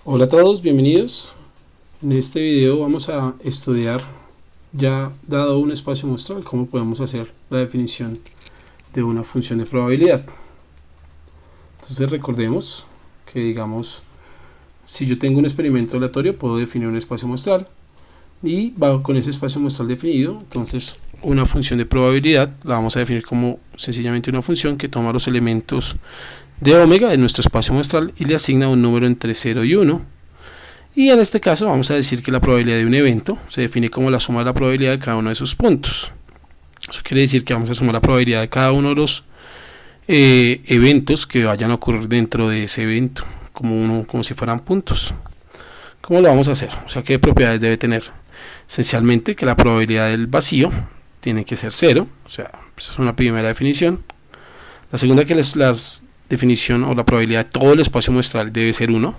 Hola a todos, bienvenidos. En este video vamos a estudiar, ya dado un espacio muestral, cómo podemos hacer la definición de una función de probabilidad. Entonces recordemos que, digamos, si yo tengo un experimento aleatorio, puedo definir un espacio muestral y con ese espacio muestral definido, entonces una función de probabilidad la vamos a definir como sencillamente una función que toma los elementos de omega de nuestro espacio muestral y le asigna un número entre 0 y 1. Y en este caso vamos a decir que la probabilidad de un evento se define como la suma de la probabilidad de cada uno de sus puntos. Eso quiere decir que vamos a sumar la probabilidad de cada uno de los eventos que vayan a ocurrir dentro de ese evento, como si fueran puntos. ¿Cómo lo vamos a hacer? O sea, ¿qué propiedades debe tener? Esencialmente que la probabilidad del vacío tiene que ser 0, o sea, esa es una primera definición. La segunda, que es la definición o la probabilidad de todo el espacio muestral debe ser 1.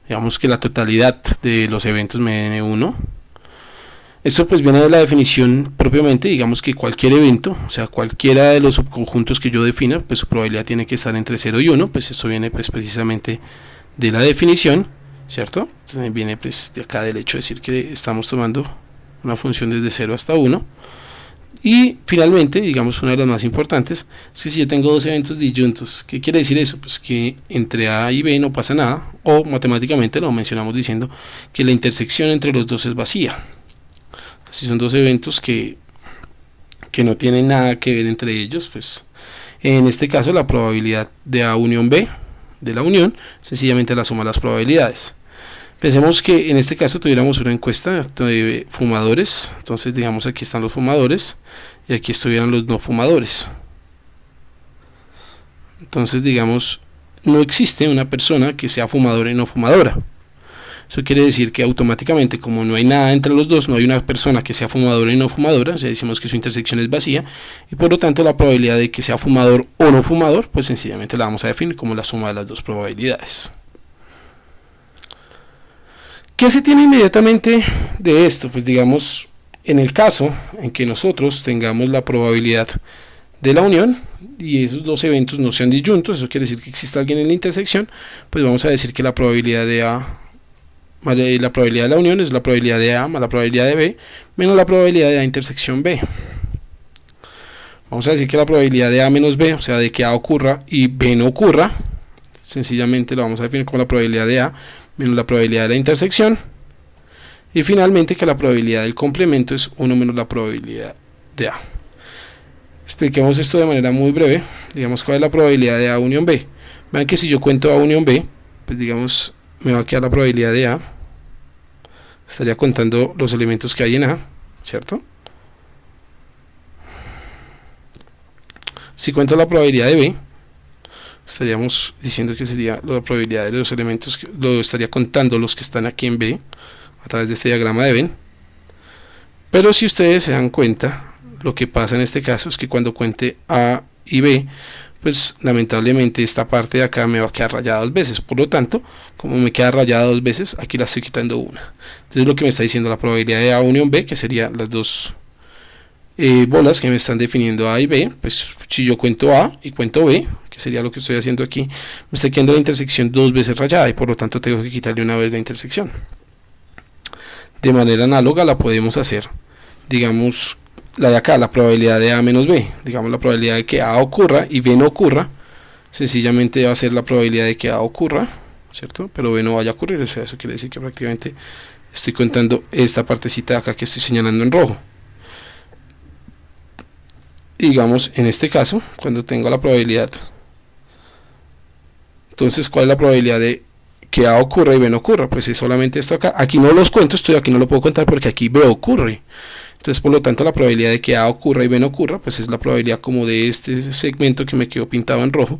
Digamos que la totalidad de los eventos me den 1. Esto pues viene de la definición propiamente, digamos que cualquier evento, o sea, cualquiera de los subconjuntos que yo defina, pues su probabilidad tiene que estar entre 0 y 1, pues esto viene pues precisamente de la definición, ¿cierto? Entonces viene pues de acá del hecho de decir que estamos tomando una función desde 0 hasta 1. Y finalmente, digamos, una de las más importantes es que si yo tengo dos eventos disyuntos, ¿qué quiere decir eso? Pues que entre A y B no pasa nada, o matemáticamente lo mencionamos diciendo que la intersección entre los dos es vacía. Si son dos eventos que no tienen nada que ver entre ellos, pues en este caso la probabilidad de A unión B, de la unión, sencillamente la suma de las probabilidades. Pensemos que en este caso tuviéramos una encuesta de fumadores, entonces digamos aquí están los fumadores y aquí estuvieran los no fumadores. Entonces digamos, no existe una persona que sea fumadora y no fumadora. Eso quiere decir que automáticamente, como no hay nada entre los dos, no hay una persona que sea fumadora y no fumadora, o sea, decimos que su intersección es vacía, y por lo tanto la probabilidad de que sea fumador o no fumador, pues sencillamente la vamos a definir como la suma de las dos probabilidades. ¿Qué se tiene inmediatamente de esto? Pues digamos, en el caso en que nosotros tengamos la probabilidad de la unión y esos dos eventos no sean disyuntos, eso quiere decir que existe alguien en la intersección, pues vamos a decir que la probabilidad de A, la probabilidad de la unión es la probabilidad de A más la probabilidad de B menos la probabilidad de A intersección B. Vamos a decir que la probabilidad de A menos B, o sea, de que A ocurra y B no ocurra, sencillamente lo vamos a definir como la probabilidad de A menos la probabilidad de la intersección, y finalmente que la probabilidad del complemento es 1 menos la probabilidad de A. Expliquemos esto de manera muy breve. Digamos, ¿cuál es la probabilidad de A unión B? Vean que si yo cuento A unión B, pues digamos, me va a quedar la probabilidad de A, estaría contando los elementos que hay en A, ¿cierto? Si cuento la probabilidad de B, estaríamos diciendo que sería la probabilidad de los elementos, lo estaría contando los que están aquí en B a través de este diagrama de Venn. Pero si ustedes se dan cuenta, lo que pasa en este caso es que cuando cuente A y B, pues lamentablemente esta parte de acá me va a quedar rayada dos veces. Por lo tanto, como me queda rayada dos veces, aquí la estoy quitando una. Entonces lo que me está diciendo la probabilidad de A unión B, que serían las dos bolas que me están definiendo A y B, pues si yo cuento A y cuento B, que sería lo que estoy haciendo aquí, me está quedando la intersección dos veces rayada y por lo tanto tengo que quitarle una vez la intersección. De manera análoga la podemos hacer, digamos, la de acá, la probabilidad de A menos B, digamos la probabilidad de que A ocurra y B no ocurra, sencillamente va a ser la probabilidad de que A ocurra, ¿cierto? Pero B no vaya a ocurrir, o sea, eso quiere decir que prácticamente estoy contando esta partecita de acá que estoy señalando en rojo. Digamos, en este caso, cuando tengo la probabilidad, entonces, ¿cuál es la probabilidad de que A ocurra y B no ocurra? Pues es solamente esto acá. Aquí no los cuento, aquí no lo puedo contar porque aquí B ocurre. Entonces, por lo tanto, la probabilidad de que A ocurra y B no ocurra, pues es la probabilidad como de este segmento que me quedó pintado en rojo.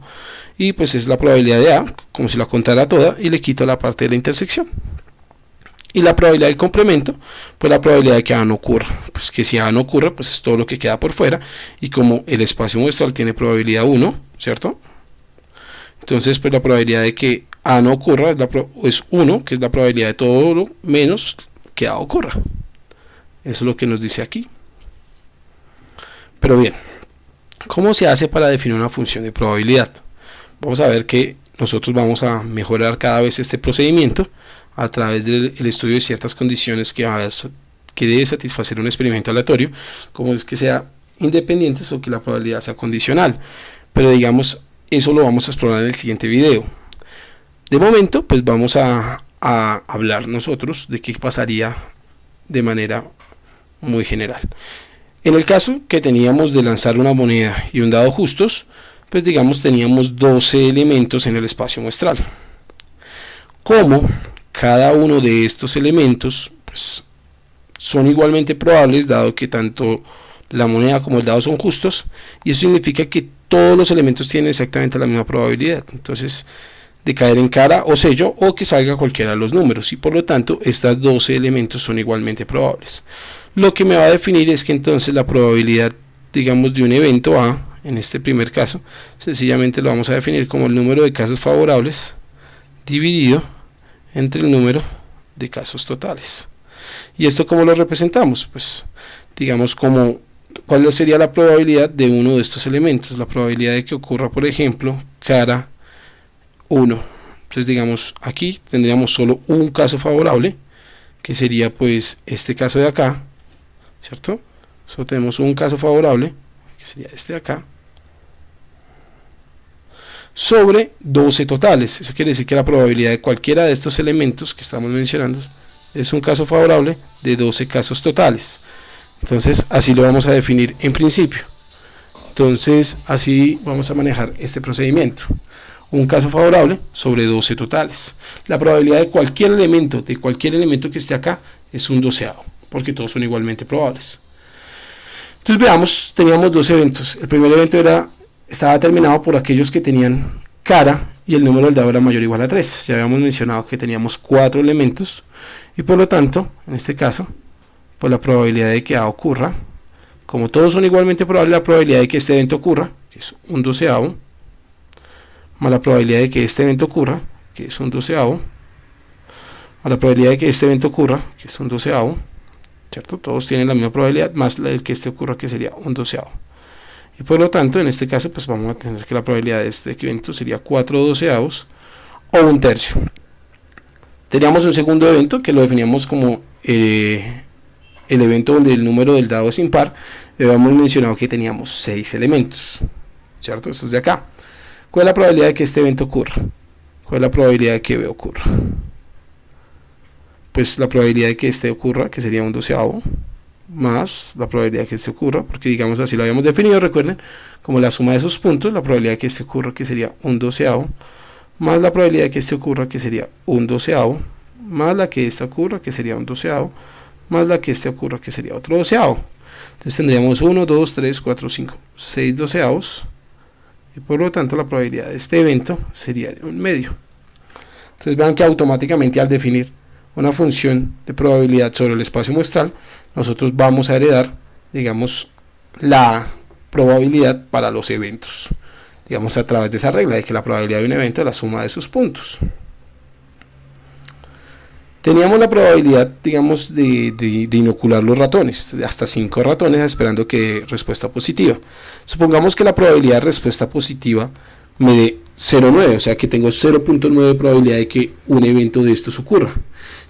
Y pues es la probabilidad de A, como si la contara toda, y le quito la parte de la intersección. Y la probabilidad del complemento, pues la probabilidad de que A no ocurra. Pues que si A no ocurra, pues es todo lo que queda por fuera. Y como el espacio muestral tiene probabilidad 1, ¿cierto? Entonces, pues la probabilidad de que A no ocurra es 1, que es la probabilidad de todo lo menos que A ocurra. Eso es lo que nos dice aquí. Pero bien, ¿cómo se hace para definir una función de probabilidad? Vamos a ver que nosotros vamos a mejorar cada vez este procedimiento a través del estudio de ciertas condiciones que debe satisfacer un experimento aleatorio, como es que sea independientes o que la probabilidad sea condicional. Pero digamos, eso lo vamos a explorar en el siguiente video. De momento, pues vamos a hablar nosotros de qué pasaría de manera muy general. En el caso que teníamos de lanzar una moneda y un dado justos, pues digamos teníamos 12 elementos en el espacio muestral. Como cada uno de estos elementos pues, son igualmente probables, dado que tanto la moneda como el dado son justos, y eso significa que todos los elementos tienen exactamente la misma probabilidad, entonces, de caer en cara o sello, o que salga cualquiera de los números, y por lo tanto, estos 12 elementos son igualmente probables. Lo que me va a definir es que entonces la probabilidad, digamos, de un evento A, en este primer caso, sencillamente lo vamos a definir como el número de casos favorables dividido entre el número de casos totales. ¿Y esto cómo lo representamos? Pues digamos cuál sería la probabilidad de uno de estos elementos, la probabilidad de que ocurra, por ejemplo, cara 1. Entonces digamos aquí tendríamos solo un caso favorable, que sería pues este caso de acá, ¿cierto? Solo tenemos un caso favorable, que sería este de acá, sobre 12 totales. Eso quiere decir que la probabilidad de cualquiera de estos elementos que estamos mencionando es un caso favorable de 12 casos totales. Entonces así lo vamos a definir en principio. Entonces así vamos a manejar este procedimiento. Un caso favorable sobre 12 totales. La probabilidad de cualquier elemento que esté acá es un doceavo, porque todos son igualmente probables. Entonces veamos, teníamos dos eventos. El primer evento estaba determinado por aquellos que tenían cara y el número del dado era mayor o igual a 3. Ya habíamos mencionado que teníamos 4 elementos y por lo tanto, en este caso, pues la probabilidad de que A ocurra, como todos son igualmente probables, la probabilidad de que este evento ocurra, que es un doceavo, más la probabilidad de que este evento ocurra, que es un doceavo, más la probabilidad de que este evento ocurra, que es un doceavo, ¿cierto? Todos tienen la misma probabilidad, más la de que este ocurra, que sería un doceavo. Y por lo tanto, en este caso, pues vamos a tener que la probabilidad de este evento sería 4 doceavos o un tercio. Teníamos un segundo evento que lo definíamos como el evento donde el número del dado es impar. Habíamos mencionado que teníamos 6 elementos, ¿cierto? Esto es de acá. ¿Cuál es la probabilidad de que este evento ocurra? ¿Cuál es la probabilidad de que B ocurra? Pues la probabilidad de que este ocurra, que sería un doceavo, más la probabilidad de que este ocurra, porque digamos así lo habíamos definido, recuerden, como la suma de esos puntos, la probabilidad de que este ocurra, que sería un doceavo, más la probabilidad de que este ocurra, que sería un doceavo, más la que esta ocurra, que sería un doceavo, más la que este ocurra, que sería otro doceavo. Entonces tendríamos 1, 2, 3, 4, 5, 6 doceavos, y por lo tanto la probabilidad de este evento sería de 1/2. Entonces vean que automáticamente al definir una función de probabilidad sobre el espacio muestral, nosotros vamos a heredar, digamos, la probabilidad para los eventos, digamos, a través de esa regla de que la probabilidad de un evento es la suma de sus puntos. Teníamos la probabilidad, digamos, de inocular los ratones, hasta 5 ratones, esperando que respuesta positiva. Supongamos que la probabilidad de respuesta positiva me dé 0,9, o sea que tengo 0,9 de probabilidad de que un evento de estos ocurra.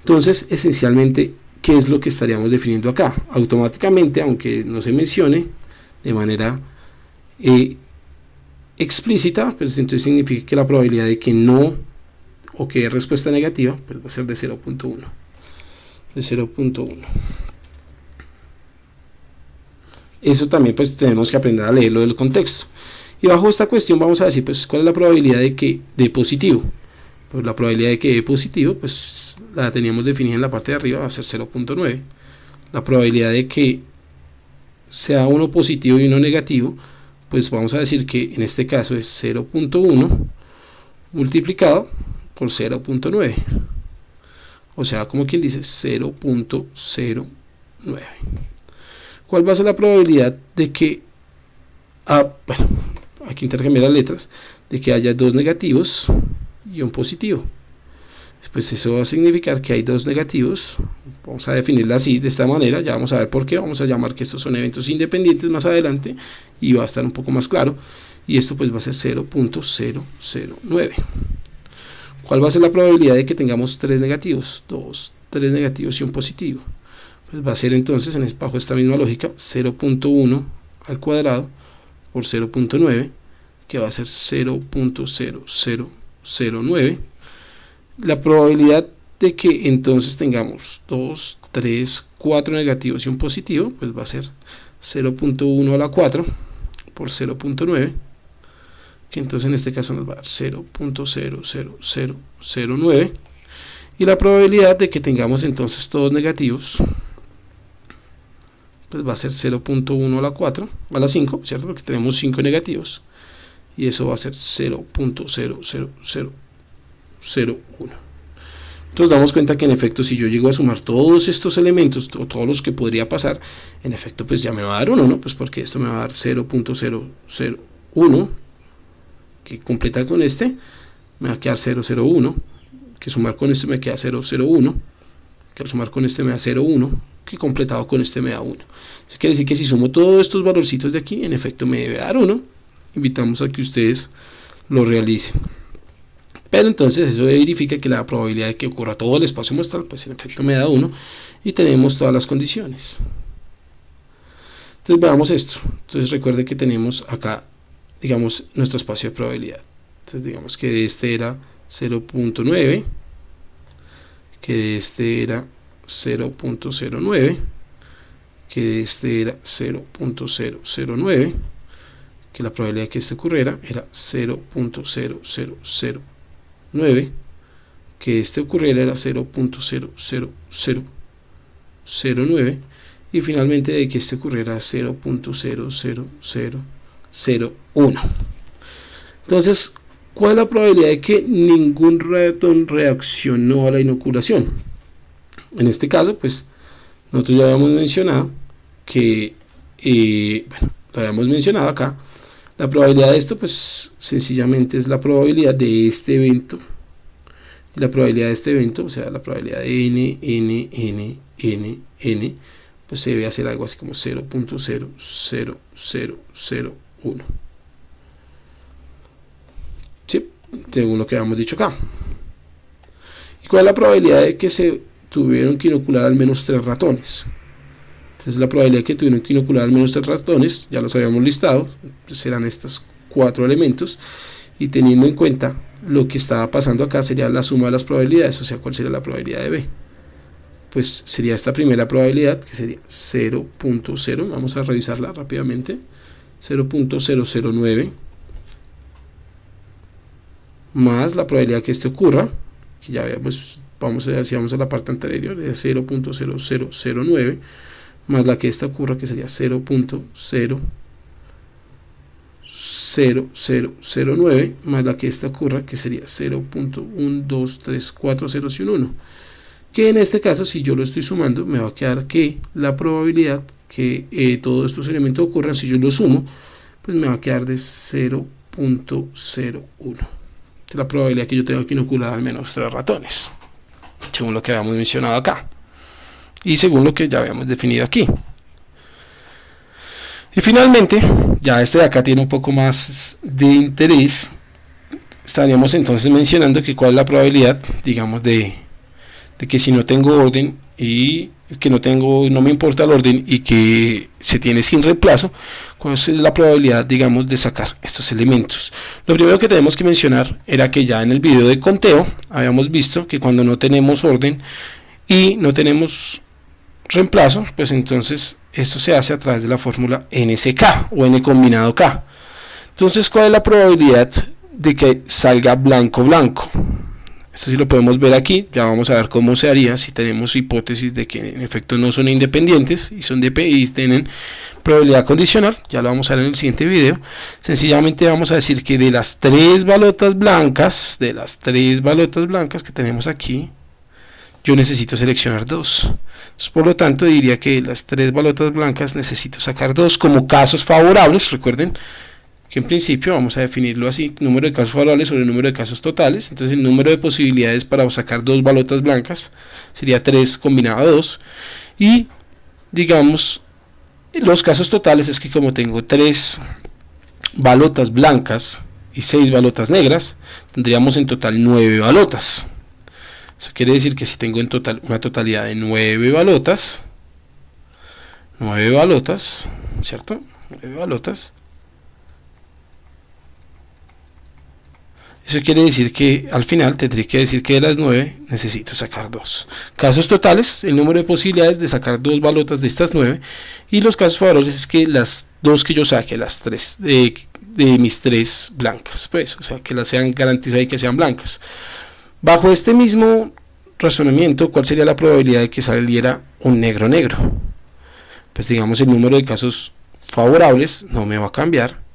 Entonces, esencialmente, ¿qué es lo que estaríamos definiendo acá? Automáticamente, aunque no se mencione de manera explícita, pues entonces significa que la probabilidad de que no o que es respuesta negativa, pues va a ser de 0,1. De 0,1. Eso también pues tenemos que aprender a leerlo del contexto. Y bajo esta cuestión vamos a decir pues cuál es la probabilidad de que dé positivo. Pues la probabilidad de que dé positivo pues la teníamos definida en la parte de arriba, va a ser 0,9. La probabilidad de que sea uno positivo y uno negativo, pues vamos a decir que en este caso es 0,1 multiplicado por 0,9, o sea, como quien dice 0,09. ¿Cuál va a ser la probabilidad de que bueno, aquí intercambiar las letras, de que haya 2 negativos y un positivo? Pues eso va a significar que hay 2 negativos. Vamos a definirla así, de esta manera, ya vamos a ver por qué. Vamos a llamar que estos son eventos independientes más adelante y va a estar un poco más claro, y esto pues va a ser 0,009. ¿Cuál va a ser la probabilidad de que tengamos 3 negativos? 2, 3 negativos y un positivo. Pues va a ser entonces, bajo esta misma lógica, 0.1 al cuadrado por 0.9, que va a ser 0.0009. La probabilidad de que entonces tengamos 2, 3, 4 negativos y un positivo, pues va a ser 0.1 a la 4 por 0.9, que entonces en este caso nos va a dar 0.00009. Y la probabilidad de que tengamos entonces todos negativos, pues va a ser 0.1 a la 4, a la 5, ¿cierto? Porque tenemos 5 negativos. Y eso va a ser 0.00001. Entonces damos cuenta que en efecto, si yo llego a sumar todos estos elementos, o todos los que podría pasar, en efecto pues ya me va a dar 1, ¿no? Pues porque esto me va a dar 0.001, que completa con este, me va a quedar 001, que sumar con este me queda 001, que al sumar con este me da 0,1, que completado con este me da 1. Eso quiere decir que si sumo todos estos valorcitos de aquí, en efecto me debe dar 1. Invitamos a que ustedes lo realicen. Pero entonces eso verifica que la probabilidad de que ocurra todo el espacio muestral, pues en efecto me da 1, y tenemos todas las condiciones. Entonces veamos esto. Entonces recuerde que tenemos acá, digamos, nuestro espacio de probabilidad. Entonces digamos que este era 0.9, que este era 0.09, que este era 0.009, que la probabilidad de que este ocurriera era 0.0009, que este ocurriera era 0.00009, y finalmente de que este ocurriera 0.00001. Entonces, ¿cuál es la probabilidad de que ningún ratón reaccionó a la inoculación? En este caso, pues, nosotros ya habíamos mencionado que, lo habíamos mencionado acá, la probabilidad de esto, pues, sencillamente es la probabilidad de este evento, y la probabilidad de este evento, o sea, la probabilidad de n, pues se debe hacer algo así como 0.00001. ¿Sí? Según lo que habíamos dicho acá. ¿Y cuál es la probabilidad de que se tuvieron que inocular al menos 3 ratones? Entonces la probabilidad de que tuvieron que inocular al menos 3 ratones, ya los habíamos listado, pues serán estos 4 elementos, y teniendo en cuenta lo que estaba pasando acá sería la suma de las probabilidades, o sea, ¿cuál sería la probabilidad de B? Pues sería esta primera probabilidad, que sería 0.0, vamos a revisarla rápidamente, 0.009, más la probabilidad que esto ocurra, que ya veamos, vamos a la parte anterior, de 0.0009, más la que esta ocurra, que sería 0.00009, más la que esta ocurra, que sería 0.12340 y un 1, que en este caso, si yo lo estoy sumando, me va a quedar que la probabilidad que todos estos elementos ocurran, si yo lo sumo, pues me va a quedar de 0.01. La probabilidad que yo tengo que inocular al menos 3 ratones, según lo que habíamos mencionado acá y según lo que ya habíamos definido aquí. Y finalmente, ya este de acá tiene un poco más de interés. Estaríamos entonces mencionando que cuál es la probabilidad, digamos, de que si no tengo orden y que no me importa el orden y que se tiene sin reemplazo, cuál es la probabilidad, digamos, de sacar estos elementos. Lo primero que tenemos que mencionar era que ya en el video de conteo habíamos visto que cuando no tenemos orden y no tenemos reemplazo, pues entonces esto se hace a través de la fórmula NSK o N combinado K. Entonces, ¿cuál es la probabilidad de que salga blanco blanco? Esto sí lo podemos ver aquí, ya vamos a ver cómo se haría si tenemos hipótesis de que en efecto no son independientes y son de P y tienen probabilidad condicional, ya lo vamos a ver en el siguiente video. Sencillamente vamos a decir que de las 3 balotas blancas, que tenemos aquí, yo necesito seleccionar 2. Entonces, por lo tanto, diría que las 3 balotas blancas necesito sacar 2 como casos favorables. Recuerden que en principio vamos a definirlo así: número de casos favorables sobre el número de casos totales. Entonces el número de posibilidades para sacar 2 balotas blancas sería 3 combinado a 2, y digamos los casos totales es que como tengo 3 balotas blancas y 6 balotas negras, tendríamos en total 9 balotas. Eso quiere decir que si tengo en total una totalidad de 9 balotas, ¿cierto? 9 balotas. Eso quiere decir que al final tendré que decir que de las 9 necesito sacar 2. Casos totales, el número de posibilidades de sacar 2 balotas de estas 9. Y los casos favorables es que las 2 que yo saque, las 3 de mis 3 blancas, pues, o sea, que las sean garantizadas y que sean blancas. Bajo este mismo razonamiento, ¿cuál sería la probabilidad de que saliera un negro negro? Pues digamos el número de casos favorables no me va a cambiar.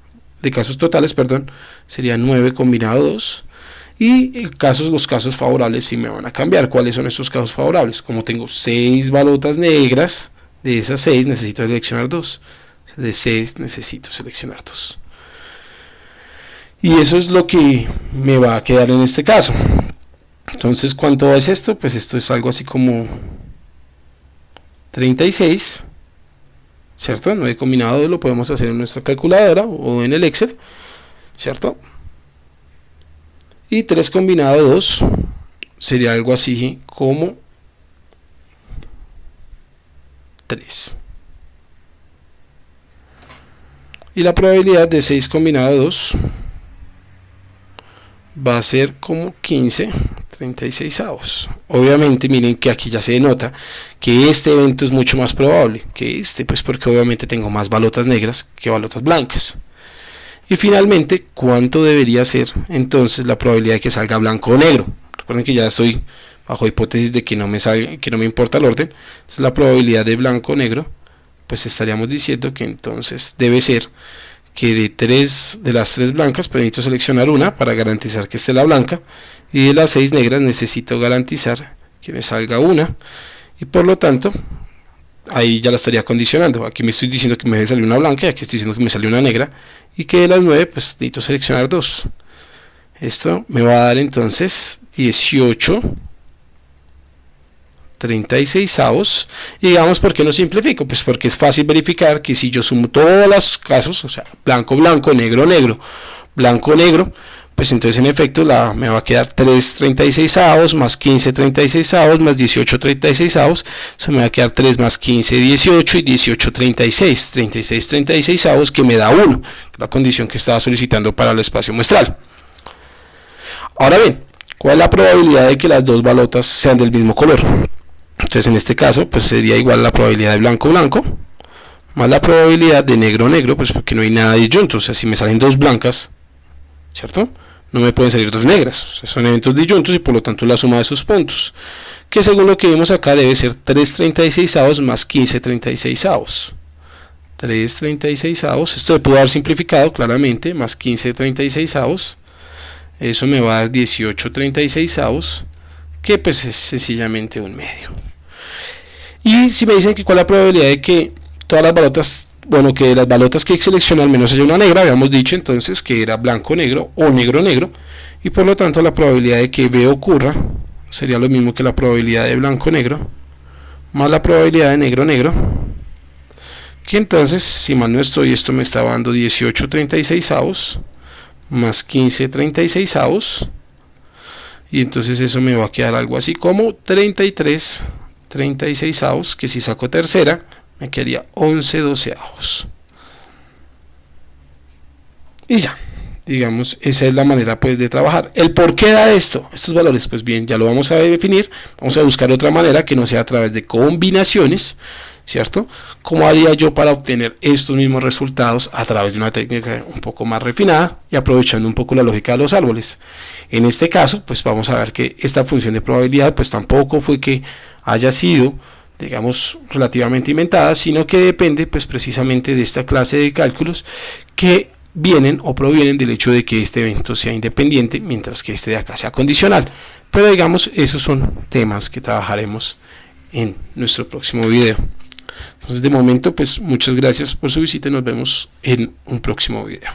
De casos totales, perdón, sería 9 combinado 2, y los casos favorables sí me van a cambiar. ¿Cuáles son estos casos favorables? Como tengo 6 balotas negras, de esas 6 necesito seleccionar 2, de 6 necesito seleccionar 2, y eso es lo que me va a quedar en este caso. Entonces, ¿cuánto es esto? Pues esto es algo así como 36, ¿cierto? 9 combinado 2 lo podemos hacer en nuestra calculadora o en el Excel, ¿cierto? Y 3 combinado 2 sería algo así como 3. Y la probabilidad de 6 combinado 2 va a ser como 15 36avos. Obviamente miren que aquí ya se denota que este evento es mucho más probable que este, pues porque obviamente tengo más balotas negras que balotas blancas. Y finalmente, ¿cuánto debería ser entonces la probabilidad de que salga blanco o negro? Recuerden que ya estoy bajo hipótesis de que no me importa el orden. Entonces la probabilidad de blanco o negro, pues estaríamos diciendo que entonces debe ser que de las 3 blancas pues necesito seleccionar una para garantizar que esté la blanca, y de las 6 negras necesito garantizar que me salga una, y por lo tanto ahí ya la estaría condicionando. Aquí me estoy diciendo que me debe salir una blanca y aquí estoy diciendo que me salió una negra, y que de las 9 pues necesito seleccionar 2. Esto me va a dar entonces 18 36avos. Y digamos, ¿por qué no simplifico? Pues porque es fácil verificar que si yo sumo todos los casos, o sea, blanco, blanco, negro, negro, blanco, negro, pues entonces en efecto me va a quedar 3 36avos más 15 36avos más 18 36avos. Eso me va a quedar 3 más 15 18 y 18 36 36avos, que me da 1, la condición que estaba solicitando para el espacio muestral. Ahora bien, ¿cuál es la probabilidad de que las 2 balotas sean del mismo color? Entonces en este caso pues sería igual la probabilidad de blanco blanco más la probabilidad de negro negro, pues porque no hay nada disyunto. O sea, si me salen 2 blancas, ¿cierto?, no me pueden salir 2 negras. O sea, son eventos disyuntos y por lo tanto la suma de esos puntos, que según lo que vimos acá debe ser 3 36avos más 15 36avos. 3 36avos, esto le puedo dar simplificado claramente, más 15 36avos, eso me va a dar 18 36avos, que pues es sencillamente un medio. Y si me dicen que cuál es la probabilidad de que todas las balotas, bueno, que de las balotas que selecciono al menos haya una negra, habíamos dicho entonces que era blanco negro o negro negro, y por lo tanto la probabilidad de que B ocurra sería lo mismo que la probabilidad de blanco negro más la probabilidad de negro negro, que entonces, si mal no estoy, esto me está dando 18 36avos más 15 36avos, y entonces eso me va a quedar algo así como 33 36avos, que si saco tercera me quedaría 11 doceavos. Y ya, digamos, esa es la manera pues de trabajar. ¿El por qué da esto? Estos valores, pues bien, ya lo vamos a definir. Vamos a buscar otra manera que no sea a través de combinaciones, ¿cierto? ¿Cómo haría yo para obtener estos mismos resultados a través de una técnica un poco más refinada y aprovechando un poco la lógica de los árboles? En este caso, pues vamos a ver que esta función de probabilidad pues tampoco fue que haya sido, digamos, relativamente inventada, sino que depende pues precisamente de esta clase de cálculos que vienen o provienen del hecho de que este evento sea independiente, mientras que este de acá sea condicional. Pero digamos, esos son temas que trabajaremos en nuestro próximo video. Entonces, de momento, pues muchas gracias por su visita y nos vemos en un próximo video.